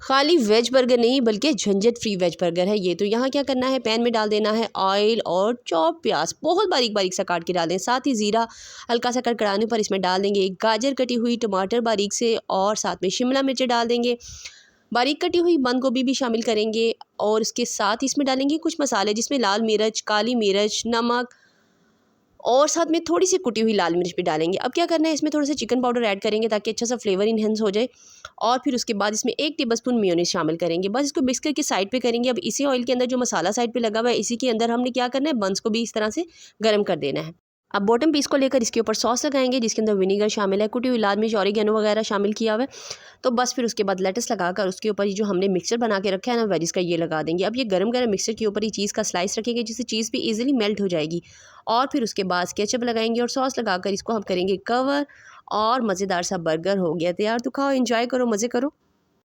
खाली veg burger नहीं बल्कि झंझट फ्री वेज बर्गर है ये। तो यहाँ क्या करना है, पैन में डाल देना है ऑयल और चॉप प्याज बहुत बारीक बारीक सा काट के डाल दें। साथ ही ज़ीरा हल्का सा कड़कड़ाने पर इसमें डाल देंगे एक गाजर कटी हुई, टमाटर बारीक से, और साथ में शिमला मिर्च डाल देंगे, बारीक कटी हुई बंद गोभी भी शामिल करेंगे। और इसके साथ इसमें डालेंगे कुछ मसाले जिसमें लाल मिर्च, काली मिर्च, नमक और साथ में थोड़ी सी कुटी हुई लाल मिर्च भी डालेंगे। अब क्या करना है, इसमें थोड़ा सा चिकन पाउडर ऐड करेंगे ताकि अच्छा सा फ्लेवर इन्हेंस हो जाए। और फिर उसके बाद इसमें 1 टेबलस्पून मेयोनीज शामिल करेंगे। बस इसको मिक्स करके साइड पे करेंगे। अब इसी ऑयल के अंदर जो मसाला साइड पे लगा हुआ है इसी के अंदर हमने क्या करना है, बंस को भी इस तरह से गर्म कर देना है। अब बॉटम पीस को लेकर इसके ऊपर सॉस लगाएंगे जिसके अंदर विनीगर शामिल है, कुटी हुई लाल मिर्च, ऑरिगेनो वगैरह शामिल किया हुआ है। तो बस फिर उसके बाद लेटस लगाकर उसके ऊपर ये जो हमने मिक्सचर बना के रखा है ना वेजिस का, ये लगा देंगे। अब ये गरम गरम मिक्सचर के ऊपर ये चीज़ का स्लाइस रखेंगे जिससे चीज़ भी इजीली मेल्ट हो जाएगी। और फिर उसके बाद केचप लगाएंगे और सॉस लगाकर इसको हम करेंगे कवर, और मज़ेदार सा बर्गर हो गया तैयार। तो खाओ, एंजॉय करो, मज़े करो।